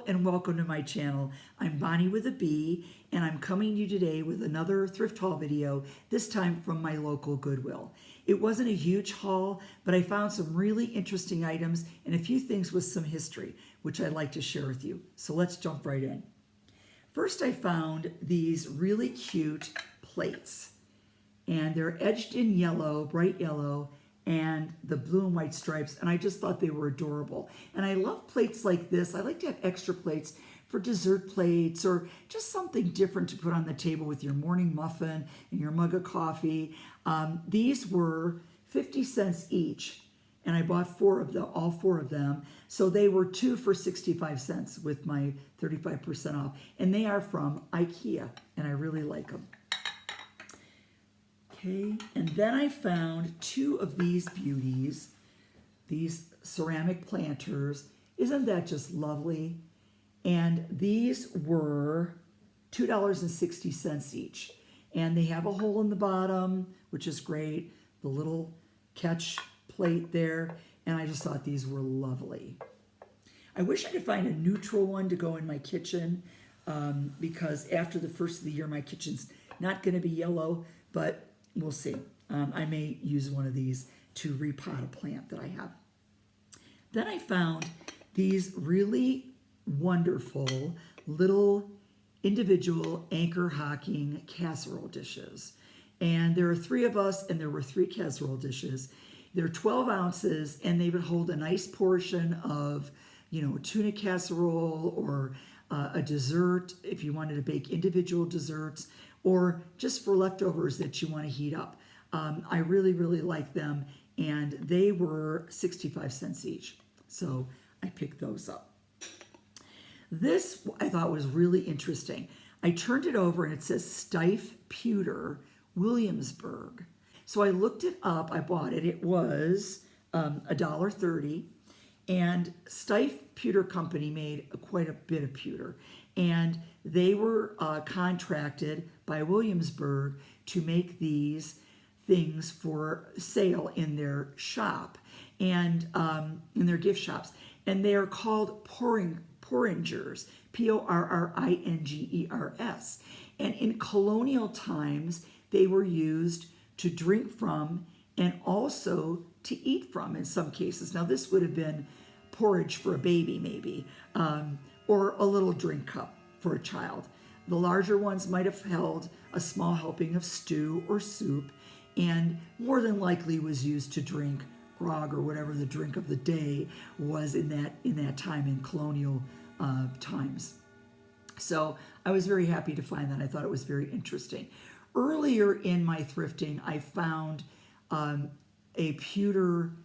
Hello and welcome to my channel. I'm Bonnie with a B, and I'm coming to you today with another thrift haul video, this time from my local Goodwill. It wasn't a huge haul, but I found some really interesting items and a few things with some history, which I'd like to share with you. So let's jump right in. First, I found these really cute plates, and they're edged in yellow, bright yellow, and the blue and white stripes, and I just thought they were adorable. And I love plates like this. I like to have extra plates for dessert plates or just something different to put on the table with your morning muffin and your mug of coffee. These were 50 cents each, and I bought all four of them. So they were 2 for 65 cents with my 35% off. And they are from IKEA, and I really like them. Okay, and then I found two of these beauties, these ceramic planters. Isn't that just lovely? And these were $2.60 each. And they have a hole in the bottom, which is great. The little catch plate there. And I just thought these were lovely. I wish I could find a neutral one to go in my kitchen because after the first of the year, my kitchen's not going to be yellow, but we'll see. I may use one of these to repot a plant that I have. Then I found these really wonderful little individual Anchor Hocking casserole dishes. And there are 3 of us, and there were 3 casserole dishes. They're 12 ounces, and they would hold a nice portion of, tuna casserole or a dessert if you wanted to bake individual desserts, or just for leftovers that you want to heat up. I really, really like them, and they were 65 cents each. So I picked those up. This I thought was really interesting. I turned it over and it says Stiff Pewter, Williamsburg. So I looked it up, I bought it. It was $1.30, and Stiff Pewter Company made quite a bit of pewter. And they were contracted by Williamsburg to make these things for sale in their shop and in their gift shops. And they are called porringers, Porringers. And in colonial times, they were used to drink from and also to eat from in some cases. Now, this would have been porridge for a baby, maybe, or a little drink cup for a child. The larger ones might have held a small helping of stew or soup, and more than likely was used to drink grog or whatever the drink of the day was in that time in colonial times. So I was very happy to find that. I thought it was very interesting. Earlier in my thrifting, I found a pewter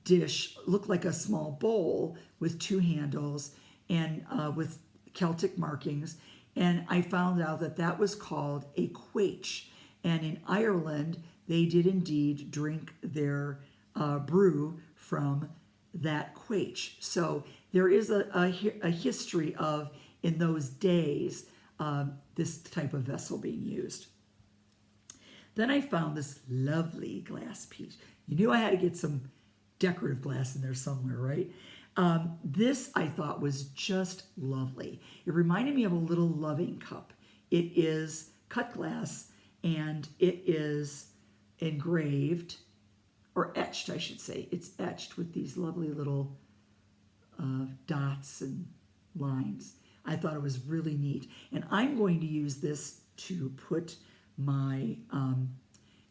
dish, looked like a small bowl with 2 handles and with Celtic markings, and I found out that that was called a quaich. And in Ireland, they did indeed drink their brew from that quaich. So there is a history of, in those days, this type of vessel being used. Then I found this lovely glass piece. You knew I had to get some decorative glass in there somewhere, right? This I thought was just lovely. It reminded me of a little loving cup. It is cut glass, and it is engraved, or etched, I should say. It's etched with these lovely little dots and lines. I thought it was really neat. And I'm going to use this to put my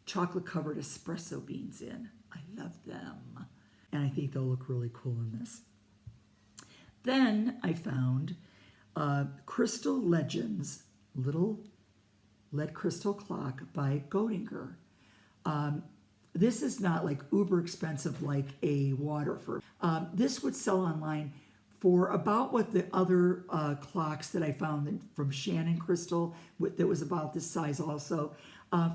chocolate-covered espresso beans in. I love them. And I think they'll look really cool in this. Then I found Crystal Legends, little lead crystal clock by Goldinger. This is not like uber expensive like a Waterford. This would sell online for about what the other clocks that I found from Shannon Crystal that was about this size also,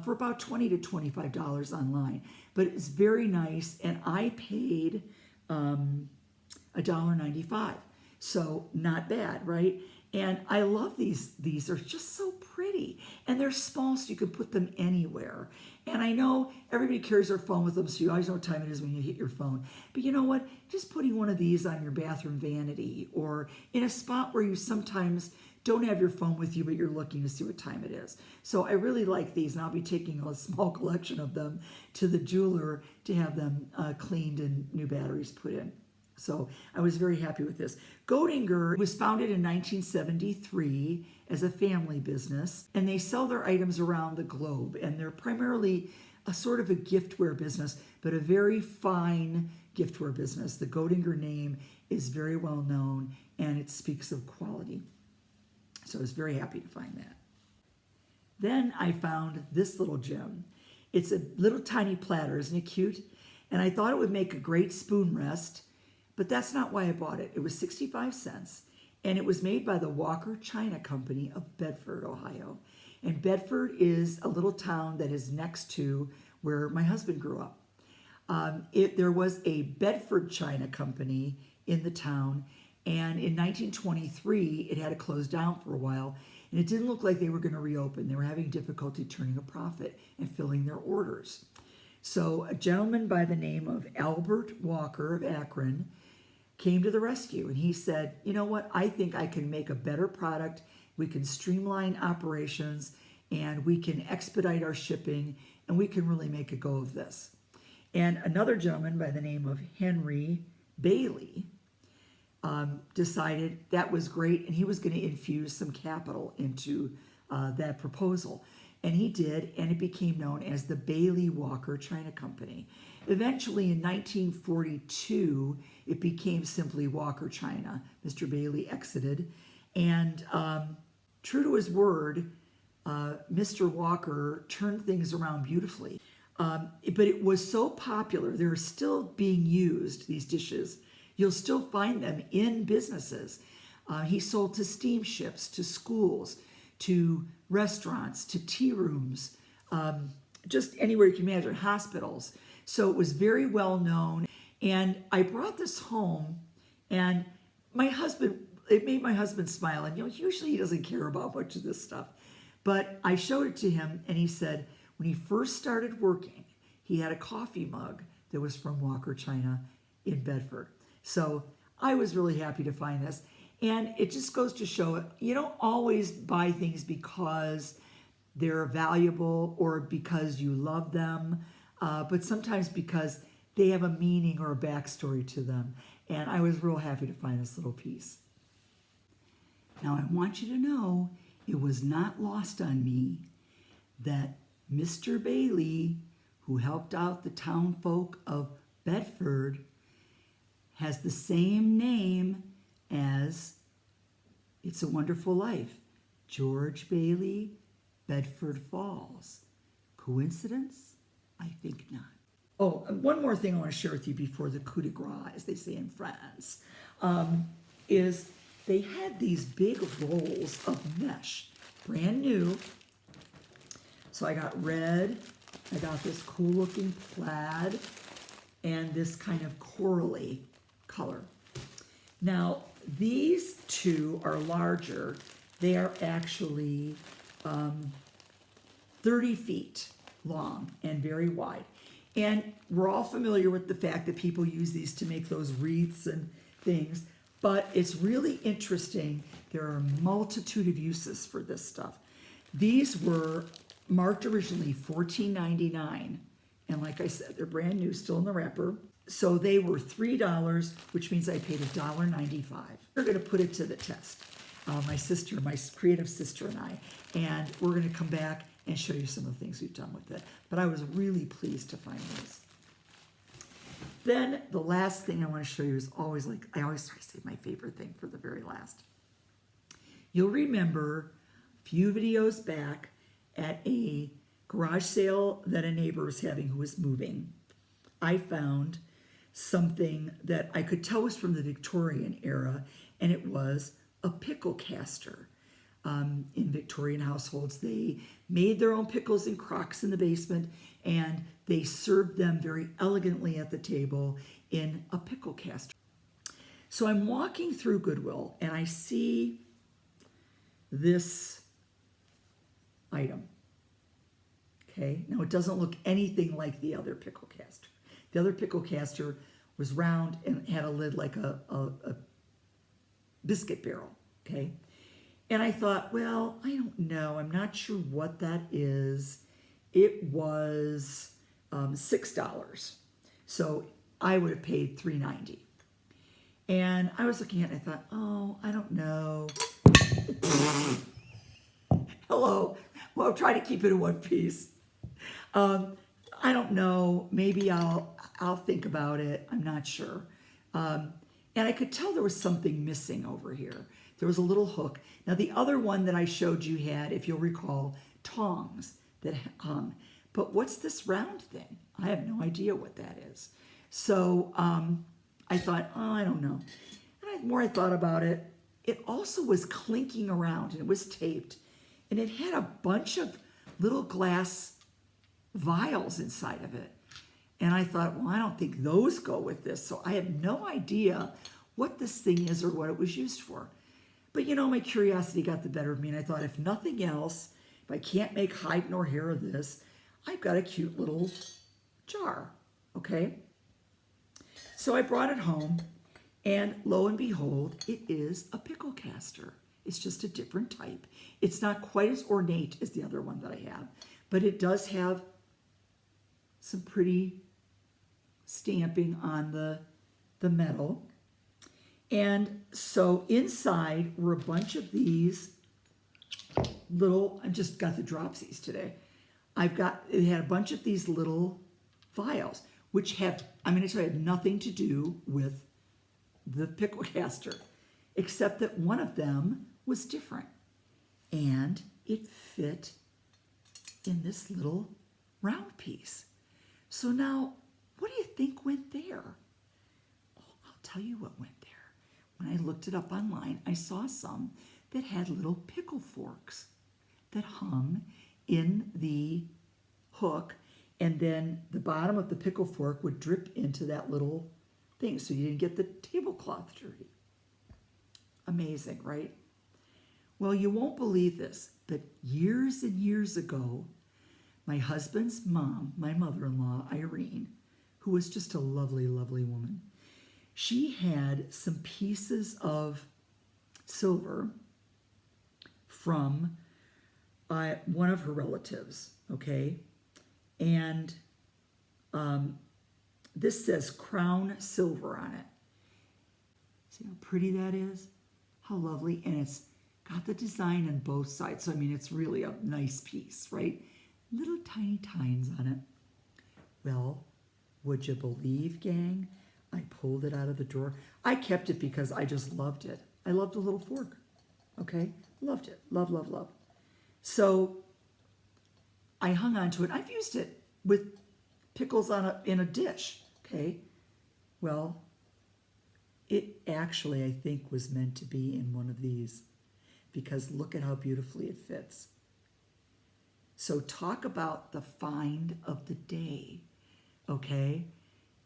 for about $20 to $25 online. But it's very nice, and I paid $1.95. So not bad, right? And I love these. These are just so pretty. And they're small, so you can put them anywhere. And I know everybody carries their phone with them, so you always know what time it is when you hit your phone. But you know what? Just putting one of these on your bathroom vanity or in a spot where you sometimes don't have your phone with you, but you're looking to see what time it is. So I really like these, and I'll be taking a small collection of them to the jeweler to have them cleaned and new batteries put in. So I was very happy with this. Goldinger was founded in 1973 as a family business, and they sell their items around the globe. And they're primarily a sort of a giftware business, but a very fine giftware business. The Goldinger name is very well known, and it speaks of quality. So I was very happy to find that. Then I found this little gem. It's a little tiny platter, isn't it cute? And I thought it would make a great spoon rest. But that's not why I bought it. It was 65 cents, and it was made by the Walker China Company of Bedford, Ohio. And Bedford is a little town that is next to where my husband grew up. There was a Bedford China Company in the town, and in 1923, it had to close down for a while, and it didn't look like they were going to reopen. They were having difficulty turning a profit and filling their orders. So a gentleman by the name of Albert Walker of Akron came to the rescue, and he said, you know what, I think I can make a better product. We can streamline operations, and we can expedite our shipping, and we can really make a go of this. And another gentleman by the name of Henry Bailey decided that was great, and he was going to infuse some capital into that proposal. And he did, and it became known as the Bailey Walker China Company. Eventually, in 1942, it became simply Walker China. Mr. Bailey exited, and true to his word, Mr. Walker turned things around beautifully. But it was so popular, they're still being used, these dishes. You'll still find them in businesses. He sold to steamships, to schools, to restaurants, to tea rooms, just anywhere you can imagine, hospitals. So it was very well known. And I brought this home, and it made my husband smile. And usually he doesn't care about much of this stuff. But I showed it to him, and he said when he first started working, he had a coffee mug that was from Walker China in Bedford. So I was really happy to find this. And it just goes to show you don't always buy things because they're valuable or because you love them, but sometimes because they have a meaning or a backstory to them. And I was real happy to find this little piece. Now I want you to know it was not lost on me that Mr. Bailey, who helped out the town folk of Bedford, has the same name as It's a Wonderful Life, George Bailey, Bedford Falls. Coincidence? I think not. Oh, one more thing I want to share with you before the coup de grace, as they say in France, is they had these big rolls of mesh, brand new. So I got red, I got this cool looking plaid, and this kind of corally color. Now, these two are larger. They are actually 30 feet long and very wide. And we're all familiar with the fact that people use these to make those wreaths and things, but it's really interesting. There are a multitude of uses for this stuff. These were marked originally $14.99, and like I said, they're brand new, still in the wrapper. So they were $3, which means I paid $1.95. We're going to put it to the test. My creative sister and I, and we're going to come back and show you some of the things we've done with it. But I was really pleased to find these. Then the last thing I want to show you is always I always try to save my favorite thing for the very last. You'll remember a few videos back at a garage sale that a neighbor was having who was moving, I found something that I could tell was from the Victorian era, and it was a pickle caster. In Victorian households, they made their own pickles in crocks in the basement, and they served them very elegantly at the table in a pickle caster. So I'm walking through Goodwill, and I see this item. Okay, now it doesn't look anything like the other pickle caster. The other pickle caster was round and had a lid like a biscuit barrel. Okay, and I thought, well, I don't know. I'm not sure what that is. It was $6. So I would have paid $3.90. And I was looking at it and I thought, oh, I don't know. Hello. Well, I'm trying to keep it in one piece. I don't know. Maybe I'll think about it. I'm not sure. And I could tell there was something missing over here. There was a little hook. Now, the other one that I showed you had, if you'll recall, tongs that hung. But what's this round thing? I have no idea what that is. So I thought, oh, I don't know. And the more I thought about it, it also was clinking around and it was taped. And it had a bunch of little glass vials inside of it. And I thought, well, I don't think those go with this. So I have no idea what this thing is or what it was used for. But you know, my curiosity got the better of me. And I thought, if nothing else, if I can't make hide nor hair of this, I've got a cute little jar. Okay? So I brought it home. And lo and behold, it is a pickle caster. It's just a different type. It's not quite as ornate as the other one that I have. But it does have some pretty stamping on the metal. And so inside were a bunch of these little, I just got the dropsies today. It had a bunch of these little vials, which have, I'm going to tell you, have nothing to do with the pickle caster, except that one of them was different. And it fit in this little round piece. So now, what do you think went there? Oh, I'll tell you what went there. When I looked it up online, I saw some that had little pickle forks that hung in the hook, and then the bottom of the pickle fork would drip into that little thing so you didn't get the tablecloth dirty. Amazing, right? Well, you won't believe this, but years and years ago, my husband's mom, my mother-in-law, Irene, who was just a lovely, lovely woman, she had some pieces of silver from one of her relatives, okay? And this says Crown Silver on it. See how pretty that is? How lovely. And it's got the design on both sides. So, I mean, it's really a nice piece, right? Little tiny tines on it. Well, would you believe, gang? I pulled it out of the drawer. I kept it because I just loved it. I loved the little fork. Okay? Loved it. Love, love, love. So I hung on to it. I've used it with pickles in a dish. Okay? Well, it actually, I think, was meant to be in one of these because look at how beautifully it fits. So talk about the find of the day, okay?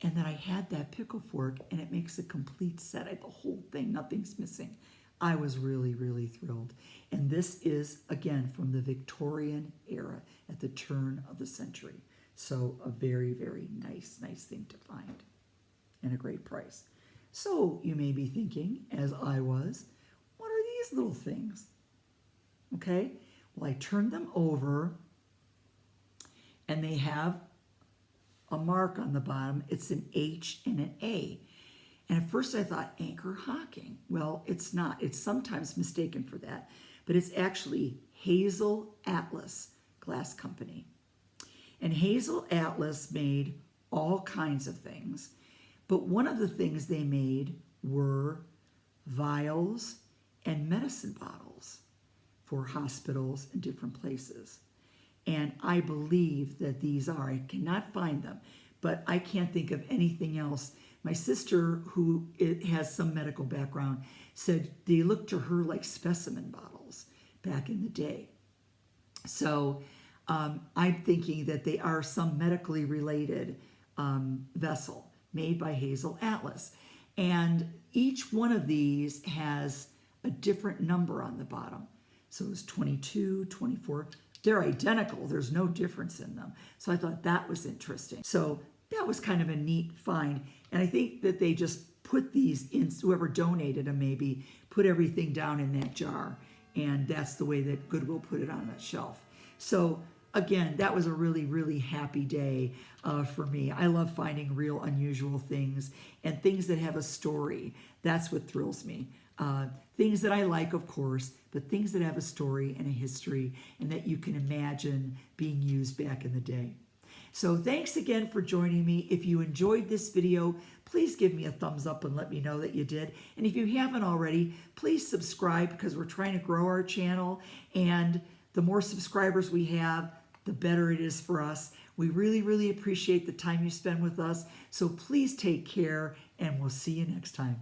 And then I had that pickle fork, and it makes a complete set. I have the whole thing, nothing's missing. I was really, really thrilled. And this is, again, from the Victorian era at the turn of the century. So a very, very nice thing to find and a great price. So you may be thinking, as I was, what are these little things? Okay, well, I turned them over, and they have a mark on the bottom. It's an H and an A. And at first I thought Anchor Hocking. Well, it's not. It's sometimes mistaken for that. But it's actually Hazel Atlas Glass Company. And Hazel Atlas made all kinds of things. But one of the things they made were vials and medicine bottles for hospitals and different places. And I believe that these are, I cannot find them, but I can't think of anything else. My sister, who has some medical background, said they looked to her like specimen bottles back in the day. So I'm thinking that they are some medically related vessel made by Hazel Atlas. And each one of these has a different number on the bottom. So it was 22, 24. They're identical. There's no difference in them. So I thought that was interesting. So that was kind of a neat find. And I think that they just put these in, whoever donated them maybe, put everything down in that jar. And that's the way that Goodwill put it on that shelf. So again, that was a really, really happy day for me. I love finding real unusual things and things that have a story. That's what thrills me. Things that I like, of course, but things that have a story and a history and that you can imagine being used back in the day. So thanks again for joining me. If you enjoyed this video, please give me a thumbs up and let me know that you did. And if you haven't already, please subscribe because we're trying to grow our channel. And the more subscribers we have, the better it is for us. We really, really appreciate the time you spend with us. So please take care and we'll see you next time.